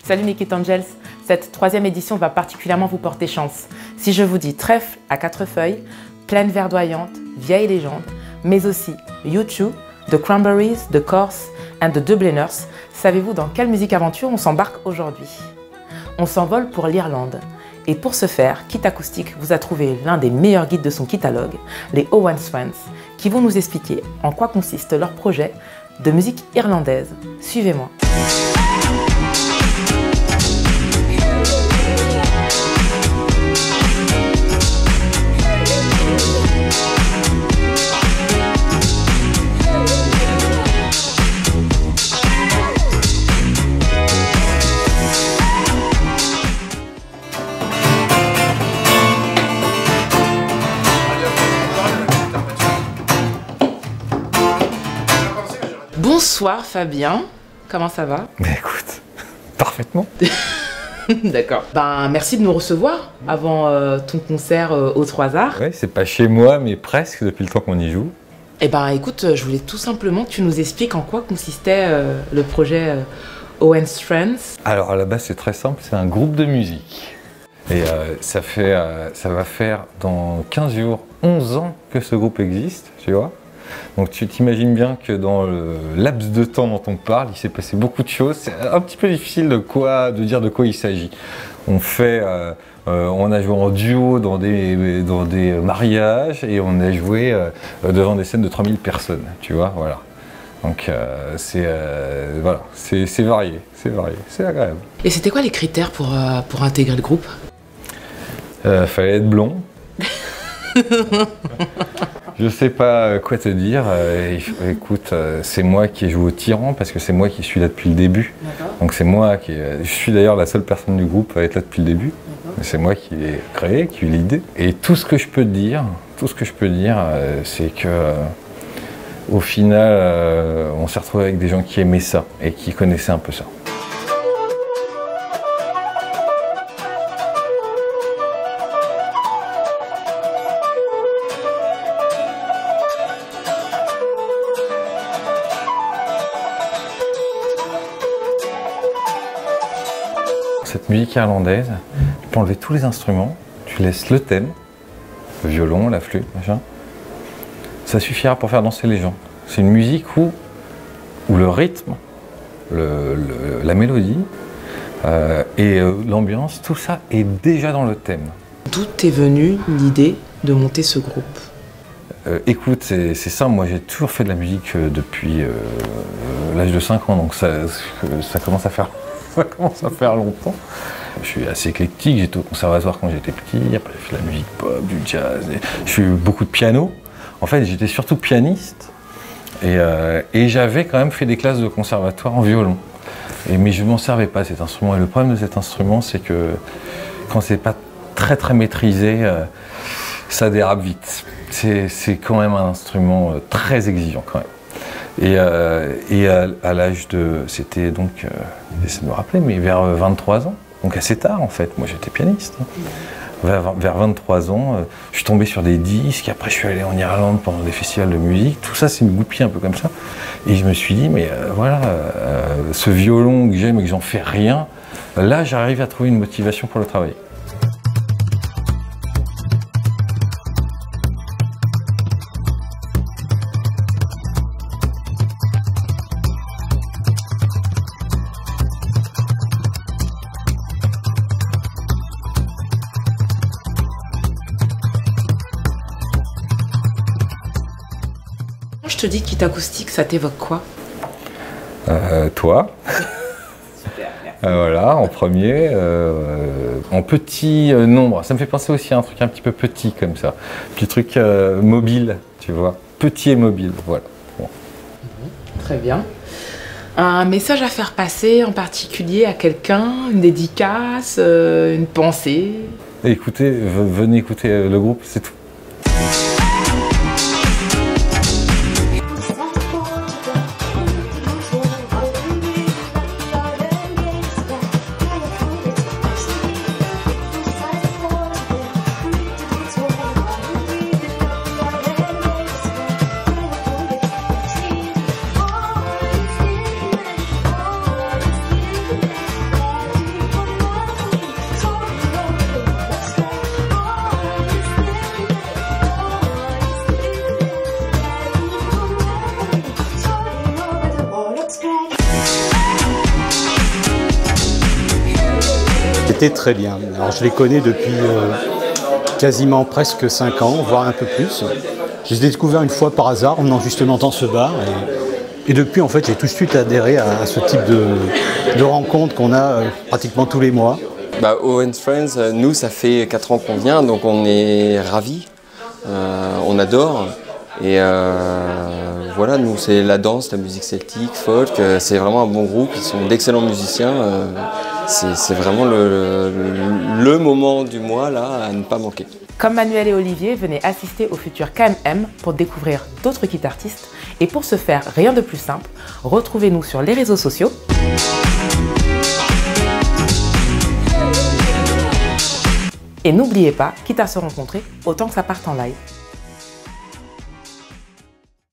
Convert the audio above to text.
Salut mes Kit Angels, cette troisième édition va particulièrement vous porter chance. Si je vous dis trèfle à 4 feuilles, plaine verdoyante, vieille légende, mais aussi U2, The Cranberries, The Corrs and The Dubliners, savez-vous dans quelle musique aventure on s'embarque aujourd'hui? On s'envole pour l'Irlande. Et pour ce faire, Kit Acoustic vous a trouvé l'un des meilleurs guides de son catalogue, les Owen Swans, qui vont nous expliquer en quoi consiste leur projet de musique irlandaise. Suivez-moi. Bonsoir Fabien, comment ça va? Écoute, parfaitement. D'accord. Merci de nous recevoir avant ton concert aux Trois Arts. Oui, c'est pas chez moi, mais presque depuis le temps qu'on y joue. Écoute, je voulais tout simplement que tu nous expliques en quoi consistait le projet Owen Swans. Alors à la base, c'est très simple, c'est un groupe de musique. Et ça va faire dans 15 jours, 11 ans que ce groupe existe, tu vois. Donc tu t'imagines bien que dans le laps de temps dont on parle, il s'est passé beaucoup de choses. C'est un petit peu difficile de dire de quoi il s'agit. On a joué en duo dans des mariages et on a joué devant des scènes de 3000 personnes, tu vois, voilà. Donc c'est varié, c'est agréable. Et c'était quoi les critères pour intégrer le groupe? Fallait être blond. Je sais pas quoi te dire. Écoute, c'est moi qui ai joué au tyran parce que c'est moi qui suis là depuis le début. Donc c'est moi qui. Je suis d'ailleurs la seule personne du groupe à être là depuis le début. C'est moi qui l'ai créé, qui ai eu l'idée. Et tout ce que je peux te dire, c'est que au final, on s'est retrouvé avec des gens qui aimaient ça et qui connaissaient un peu ça. Cette musique irlandaise, tu peux enlever tous les instruments, tu laisses le thème, le violon, la flûte, machin. Ça suffira pour faire danser les gens. C'est une musique où le rythme, la mélodie et l'ambiance, tout ça est déjà dans le thème. D'où t'es venue l'idée de monter ce groupe? Écoute, c'est ça, moi j'ai toujours fait de la musique depuis l'âge de 5 ans, donc ça commence à faire... Ça commence à faire longtemps. Je suis assez éclectique, j'étais au conservatoire quand j'étais petit, après j'ai fait de la musique pop, du jazz, je suis beaucoup de piano. En fait, j'étais surtout pianiste et j'avais quand même fait des classes de conservatoire en violon. Mais je ne m'en servais pas cet instrument. Et le problème de cet instrument, c'est que quand c'est pas très maîtrisé, ça dérape vite. C'est quand même un instrument très exigeant quand même. Et à l'âge de, c'était donc, j'essaie de me rappeler, mais vers 23 ans, donc assez tard en fait, moi j'étais pianiste. Vers 23 ans, je suis tombé sur des disques, après je suis allé en Irlande pendant des festivals de musique, tout ça c'est une goupille un peu comme ça. Et je me suis dit, mais voilà, ce violon que j'aime et que j'en fais rien, là j'arrive à trouver une motivation pour le travailler. Je te dis Kit Acoustic, ça t'évoque quoi? Toi. Super, merci. Voilà, en premier, en petit nombre. Ça me fait penser aussi à un truc un petit peu petit comme ça. Petit truc mobile, tu vois. Petit et mobile, voilà. Bon. Très bien. Un message à faire passer en particulier à quelqu'un, une dédicace, une pensée? Écoutez, venez écouter le groupe, c'est tout. C'était très bien. Alors je les connais depuis quasiment presque 5 ans, voire un peu plus. Je les ai découverts une fois par hasard en venant justement dans ce bar. Et depuis, en fait, j'ai tout de suite adhéré à ce type de rencontres qu'on a pratiquement tous les mois. Owen Friends, nous, ça fait 4 ans qu'on vient, donc on est ravis. On adore. Et voilà, nous, c'est la danse, la musique celtique, folk. C'est vraiment un bon groupe. Ils sont d'excellents musiciens. C'est vraiment le moment du mois là, à ne pas manquer. Comme Manuel et Olivier, venez assister au futur KMM pour découvrir d'autres guitaristes. Et pour ce faire, rien de plus simple, retrouvez-nous sur les réseaux sociaux. Et n'oubliez pas, quitte à se rencontrer, autant que ça parte en live.